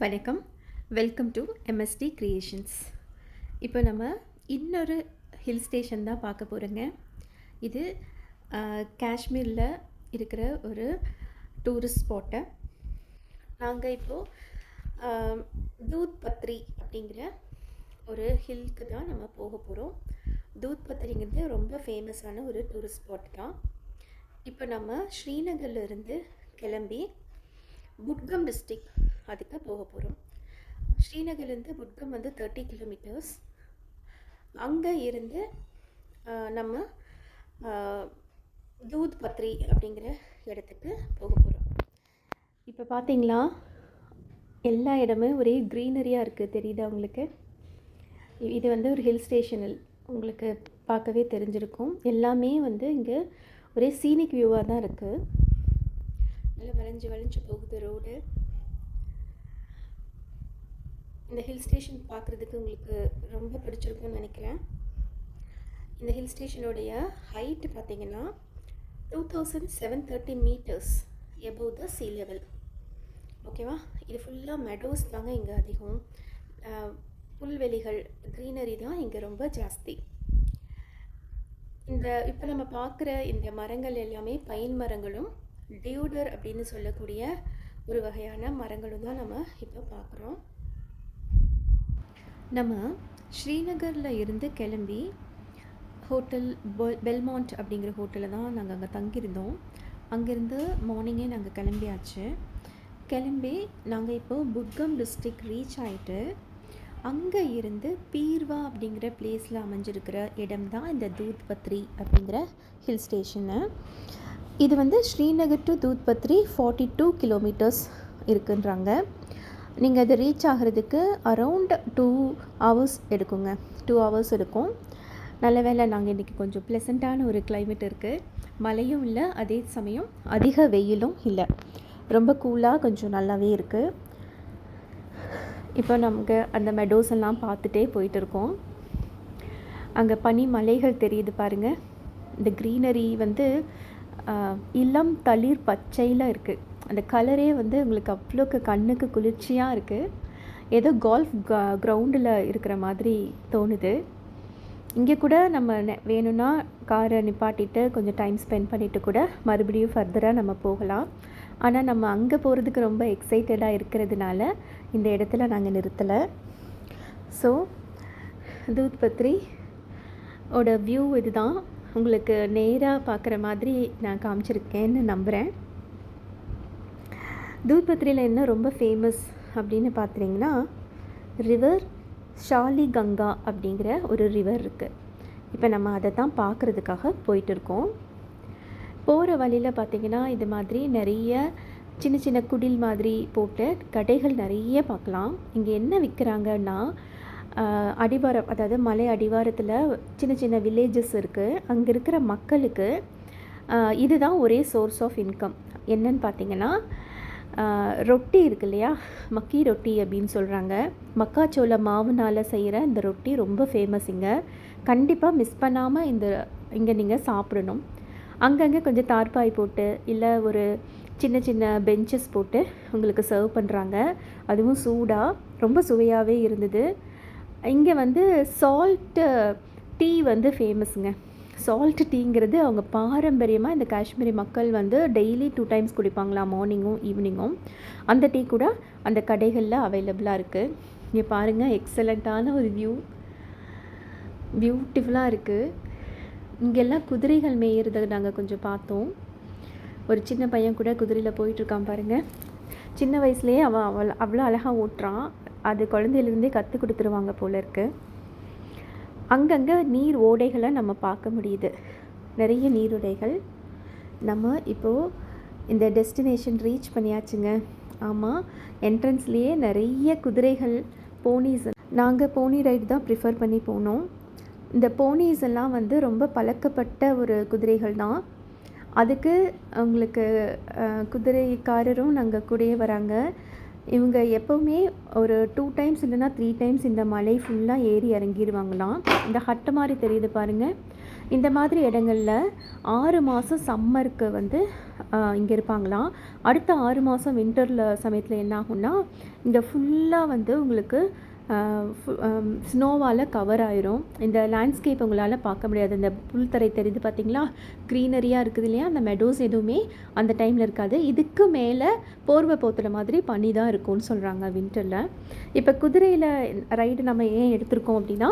வணக்கம். Welcome to MST creations. இப்போ நம்ம இன்னொரு ஹில் ஸ்டேஷன் தான் பார்க்க போகிறோங்க. இது காஷ்மீரில் இருக்கிற ஒரு டூரிஸ்ட் ஸ்பாட்டை. நாங்கள் இப்போது தூத் பத்ரி அப்படிங்கிற ஒரு ஹில்க்கு தான் நம்ம போக போகிறோம். தூத் பத்ரிங்கிறது ரொம்ப ஃபேமஸான ஒரு டூரிஸ்ட் ஸ்பாட் தான். இப்போ நம்ம ஸ்ரீநகர்லேருந்து கிளம்பி புட்கம் டிஸ்ட்ரிக் அதுக்கு போக போகிறோம். ஸ்ரீநகர்லேருந்து புட்கம் 30 கிலோமீட்டர்ஸ். அங்கே இருந்து நம்ம தூத் பத்ரி அப்படிங்கிற இடத்துக்கு போக போகிறோம். இப்போ பார்த்தீங்களா, எல்லா இடமே ஒரே க்ரீனரியாக இருக்குது. தெரியுதா உங்களுக்கு? இது ஒரு ஹில் ஸ்டேஷனில் உங்களுக்கு பார்க்கவே தெரிஞ்சிருக்கும். எல்லாமே இங்கே ஒரே சீனிக் வியூவாக தான் இருக்குது. நல்லா வளைஞ்சு போகுது ரோடு. இந்த ஹில் ஸ்டேஷன் பார்க்குறதுக்கு உங்களுக்கு ரொம்ப பிடிச்சிருக்கும்னு நினைக்கிறேன். இந்த ஹில் ஸ்டேஷனுடைய ஹைட்டு பார்த்தீங்கன்னா 2730 metres above the sea level. ஓகேவா? இது ஃபுல்லாக மெடோஸ் தாங்க இங்கே அதிகம். புல்வெளிகள், க்ரீனரி தான் இங்கே ரொம்ப ஜாஸ்தி. இப்போ நம்ம பார்க்குற இந்த மரங்கள் எல்லாமே பைன் மரங்களும் டியூடர் அப்படின்னு சொல்லக்கூடிய ஒரு வகையான மரங்களும் தான் நம்ம இப்போ பார்க்குறோம். நம்ம ஸ்ரீநகரில் இருந்து கிளம்பி ஹோட்டல் பெல்மாண்ட் அப்படிங்கிற ஹோட்டலில் தான் நாங்கள் அங்கே தங்கியிருந்தோம். அங்கேருந்து மார்னிங்கே நாங்கள் கிளம்பி நாங்கள் இப்போது புட்கம் டிஸ்ட்ரிக் ரீச் ஆகிட்டு அங்கே இருந்து பீர்வா அப்படிங்கிற பிளேஸில் அமைஞ்சிருக்கிற இடம் தான் இந்த தூத் பத்ரி அப்படிங்கிற ஹில் ஸ்டேஷனு. இது Srinagar to Dhoot Badri 42 kilometres இருக்குன்றாங்க. நீங்கள் அது ரீச் ஆகிறதுக்கு அரவுண்ட் 2 ஹவர்ஸ் எடுக்குங்க. 2 ஹவர்ஸ் எடுக்கும். நல்ல வேளை நாங்கள் இன்றைக்கி கொஞ்சம் ப்ளசண்ட்டான ஒரு கிளைமேட் இருக்குது. மழையும் இல்லை, அதே சமயம் அதிக வெயிலும் இல்லை. ரொம்ப கூலாக கொஞ்சம் நல்லாவே இருக்குது. இப்போ நமக்கு அந்த மெடோஸ் எல்லாம் பார்த்துட்டே போயிட்டுருக்கோம். அங்கே பனி மலைகள் தெரியுது பாருங்கள். இந்த க்ரீனரி இளம் தளிர் பச்சையில் இருக்குது. அந்த கலரே உங்களுக்கு அவ்வளோக்கு கண்ணுக்கு குளிர்ச்சியாக இருக்குது. ஏதோ கால்ஃப் கிரவுண்டில் இருக்கிற மாதிரி தோணுது. இங்கே கூட நம்ம வேணும்னா காரை நிப்பாட்டிட்டு கொஞ்சம் டைம் ஸ்பெண்ட் பண்ணிவிட்டு கூட மறுபடியும் ஃபர்தராக நம்ம போகலாம். ஆனால் நம்ம அங்கே போகிறதுக்கு ரொம்ப எக்ஸைட்டடாக இருக்கிறதுனால இந்த இடத்துல நாங்கள் நிறுத்தலை. ஸோ தூத் பத்ரி ஓட வியூ இதுதான். உங்களுக்கு நேராக பார்க்குற மாதிரி நான் காமிச்சிருக்கேன்னு நம்புகிறேன். தூத் பத்ரியில் என்ன ரொம்ப ஃபேமஸ் அப்படின்னு பார்த்தீங்கன்னா, ரிவர் ஷாலி கங்கா அப்படிங்கிற ஒரு ரிவர் இருக்குது. இப்போ நம்ம அதை தான் பார்க்குறதுக்காக போயிட்டுருக்கோம். போகிற வழியில் பார்த்திங்கன்னா இது மாதிரி நிறைய சின்ன சின்ன குடில் மாதிரி போட்டு கடைகள் நிறைய பார்க்கலாம். இங்கே என்ன விற்கிறாங்கன்னா, அடிவாரம், அதாவது மலை அடிவாரத்தில் சின்ன சின்ன வில்லேஜஸ் இருக்குது. அங்கே இருக்கிற மக்களுக்கு இதுதான் ஒரே சோர்ஸ் ஆஃப் இன்கம். என்னன்னு பார்த்தீங்கன்னா, ரொட்டி இருக்கு இல்லையா, மக்கி ரொட்டி அப்படின்னு சொல்கிறாங்க. மக்காச்சோள மாவுனால் செய்கிற இந்த ரொட்டி ரொம்ப ஃபேமஸ் இங்கே. கண்டிப்பாக மிஸ் பண்ணாமல் இங்கே நீங்கள் சாப்பிடணும். அங்கங்கே கொஞ்சம் தார்பாய் போட்டு இல்லை ஒரு சின்ன சின்ன பெஞ்சஸ் போட்டு உங்களுக்கு சர்வ் பண்ணுறாங்க. அதுவும் சூடாக ரொம்ப சுவையாகவே இருந்தது. இங்கே சால்ட்டு டீ ஃபேமஸுங்க. சால்ட் டீங்கிறது அவங்க பாரம்பரியமாக இந்த காஷ்மீரி மக்கள் டெய்லி 2 டைம்ஸ் குடிப்பாங்களா, மார்னிங்கும் ஈவினிங்கும். அந்த டீ கூட அந்த கடைகளில் அவைலபிளாக இருக்குது. இங்கே பாருங்கள், எக்ஸலண்ட்டான ஒரு பியூட்டிஃபுல்லாக இருக்குது. இங்கெல்லாம் குதிரைகள் மேயிறதை நாங்கள் கொஞ்சம் பார்த்தோம். ஒரு சின்ன பையன் கூட குதிரையில் போயிட்டுருக்கான் பாருங்கள். சின்ன வயசுலேயே அவன் அவ்வளோ அழகாக ஓட்டுறான். அது குழந்தையிலேருந்தே கற்றுக் கொடுத்துருவாங்க போல இருக்குது. அங்கங்கே நீர் ஓடைகளை நம்ம பார்க்க முடியுது, நிறைய நீரோடைகள். நம்ம இப்போது இந்த டெஸ்டினேஷன் ரீச் பண்ணியாச்சுங்க. ஆமாம், என்ட்ரன்ஸ்லேயே நிறைய குதிரைகள், போனீஸ். நாங்கள் போனி ரைடு தான் ப்ரிஃபர் பண்ணி போனோம். இந்த போனீஸ் எல்லாம் ரொம்ப பழக்கப்பட்ட ஒரு குதிரைகள் தான். அதுக்கு அவங்களுக்கு குதிரைக்காரரும் நாங்கள் கூடயே வராங்க. இவங்க எப்போவுமே ஒரு 2 டைம்ஸ் இல்லைனா 3 டைம்ஸ் இந்த மலை ஃபுல்லாக ஏறி இறங்கிடுவாங்களாம். இந்த ஹட்டு மாதிரி தெரியுது பாருங்கள், இந்த மாதிரி இடங்களில் 6 மாதம் சம்மருக்கு வந்து இங்கே இருப்பாங்களாம். அடுத்த 6 மாதம் வின்டரில் சமயத்தில் என்ன ஆகும்னா இங்கே ஃபுல்லாக வந்து உங்களுக்கு ஸ்னோவால் கவர் ஆயிரும். இந்த லேண்ட்ஸ்கேப் உங்களால் பார்க்க முடியாது. இந்த புல்தரை தெரியுது பார்த்தீங்களா, க்ரீனரியாக இருக்குது இல்லையா, அந்த மெடோஸ் எதுவுமே அந்த டைமில் இருக்காது. இதுக்கு மேலே போர்வை போத்துற மாதிரி பனி தான் இருக்கும்னு சொல்கிறாங்க வின்டரில். இப்போ குதிரையில் ரைடு நம்ம ஏன் எடுத்திருக்கோம் அப்படின்னா,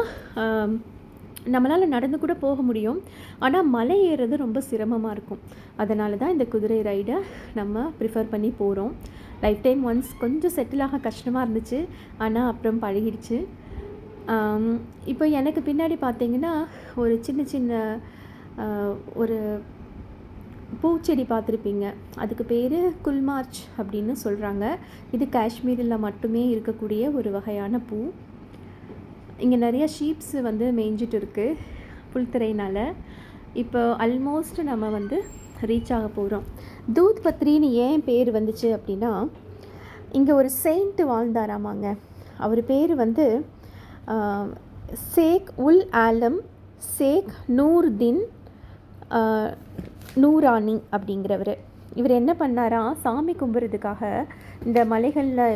நம்மளால் நடந்து கூட போக முடியும், ஆனால் மலை ஏறுறது ரொம்ப சிரமமாக இருக்கும். அதனால தான் இந்த குதிரை ரைடை நம்ம ப்ரிஃபர் பண்ணி போகிறோம். லைஃப் டைம் ஒன்ஸ் கொஞ்சம் செட்டில் ஆக கஷ்டமாக இருந்துச்சு, ஆனால் அப்புறம் பழகிடுச்சு. இப்போ எனக்கு பின்னாடி பார்த்தீங்கன்னா ஒரு சின்ன சின்ன ஒரு பூச்செடி பார்த்துருப்பீங்க. அதுக்கு பேர் குல்மார்ச் அப்படின்னு சொல்கிறாங்க. இது காஷ்மீரில் மட்டுமே இருக்கக்கூடிய ஒரு வகையான பூ. இங்கே நிறைய ஷீப்ஸ் வந்து மேய்ஞ்சிட்டு இருக்குது புல்தரைனால். இப்போ ஆல்மோஸ்ட் நம்ம வந்து ரீச் ஆக போகிறோம். தூத் பத்ரின்னு ஏன் பேர் வந்துச்சு அப்படின்னா, இங்கே ஒரு செயின்ட் வாழ்ந்தாராமாங்க. அவர் பேர் வந்து ஷேக் உல் ஆலம் ஷேக் நூர்தீன் நூரானி அப்படிங்கிறவர். இவர் என்ன பண்ணாரா, சாமி கும்பிட்றதுக்காக இந்த மலைகளில்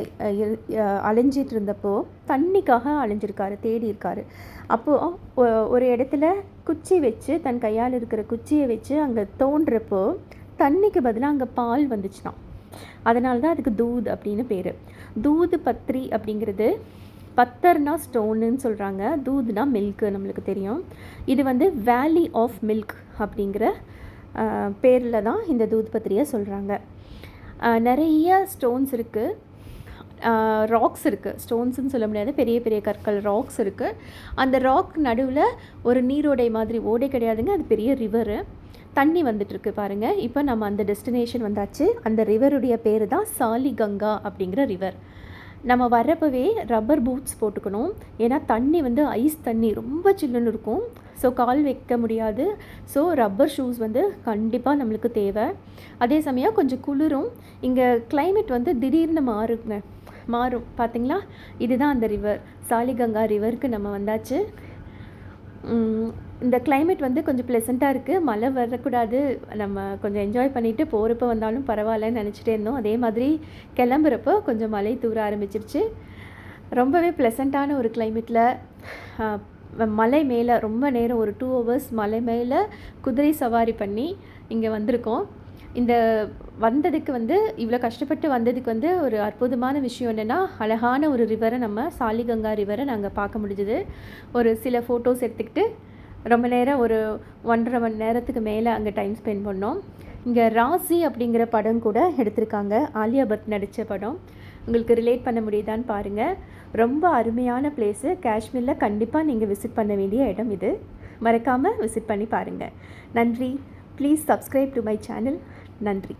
அலைஞ்சிட்டு இருந்தப்போ தண்ணிக்காக அலைஞ்சிருக்காரு, தேடி இருக்காரு. அப்போது ஒரு இடத்துல குச்சி வச்சு, தன் கையால் இருக்கிற குச்சியை வச்சு அங்கே தோன்றப்போ தண்ணிக்கு பதிலாக அங்கே பால் வந்துச்சுனான். அதனால தான் அதுக்கு தூத் அப்படின்னு பேர். தூது பத்ரி அப்படிங்கிறது, பத்தர்னா ஸ்டோனுன்னு சொல்கிறாங்க, தூதுனா மில்க்கு நம்மளுக்கு தெரியும். இது வந்து வேலி ஆஃப் மில்க் அப்படிங்கிற பேரில் தான் இந்த தூத் பத்ரியை சொல்கிறாங்க. நிறைய ஸ்டோன்ஸ் இருக்குது, ராக்ஸ் இருக்குது. ஸ்டோன்ஸுன்னு சொல்ல முடியாது, பெரிய பெரிய கற்கள், ராக்ஸ் இருக்குது. அந்த ராக் நடுவில் ஒரு நீரோடை மாதிரி, ஓடை கிடையாதுங்க, அது பெரிய ரிவரு, தண்ணி வந்துட்டுருக்கு பாருங்கள். இப்போ நம்ம அந்த டெஸ்டினேஷன் வந்தாச்சு. அந்த ரிவருடைய பேர் தான் சாலி கங்கா அப்படிங்கிற ரிவர். நம்ம வர்றப்பவே ரப்பர் பூட்ஸ் போட்டுக்கணும், ஏன்னா தண்ணி வந்து ஐஸ் தண்ணி ரொம்ப சில்லுன்னு இருக்கும். ஸோ கால் வைக்க முடியாது. ஸோ ரப்பர் ஷூஸ் வந்து கண்டிப்பாக நம்மளுக்கு தேவை. அதே சமயம் கொஞ்சம் குளிரும். இங்கே கிளைமேட் வந்து திடீர்னு மாறும் பார்த்திங்களா. இதுதான் அந்த ரிவர், சாலிகங்கா ரிவருக்கு நம்ம வந்தாச்சு. இந்த கிளைமேட் வந்து கொஞ்சம் ப்ளசண்ட்டாக இருக்குது. மழை வரக்கூடாது, நம்ம கொஞ்சம் என்ஜாய் பண்ணிவிட்டு போகிறப்ப வந்தாலும் பரவாயில்லன்னு நினச்சிட்டே இருந்தோம். அதே மாதிரி கிளம்புறப்போ கொஞ்சம் மழை தூர ஆரம்பிச்சிருச்சு. ரொம்பவே ப்ளசண்ட்டான ஒரு கிளைமேட்டில் மலை மேலே ரொம்ப நேரம், ஒரு 2 hours மலை மேலே குதிரை சவாரி பண்ணி இங்கே வந்திருக்கோம். இந்த வந்ததுக்கு வந்து, இவ்வளோ கஷ்டப்பட்டு வந்ததுக்கு வந்து ஒரு அற்புதமான விஷயம் என்னென்னா, அழகான ஒரு ரிவரை, நம்ம சாலிகங்கா ரிவரை நாங்கள் பார்க்க முடிஞ்சுது. ஒரு சில ஃபோட்டோஸ் எடுத்துக்கிட்டு ரொம்ப நேரம், ஒரு 1.5 மணி நேரத்துக்கு மேலே அங்கே டைம் ஸ்பெண்ட் பண்ணோம். இங்கே ராசி அப்படிங்கிற படம் கூட எடுத்திருக்காங்க, ஆலியா பட் நடித்த படம். உங்களுக்கு ரிலேட் பண்ண முடியுதான்னு பாருங்கள். ரொம்ப அருமையான பிளேஸு. காஷ்மீரில் கண்டிப்பாக நீங்கள் விசிட் பண்ண வேண்டிய இடம் இது. மறக்காமல் விசிட் பண்ணி பாருங்கள். நன்றி. Please subscribe to my channel. நன்றி.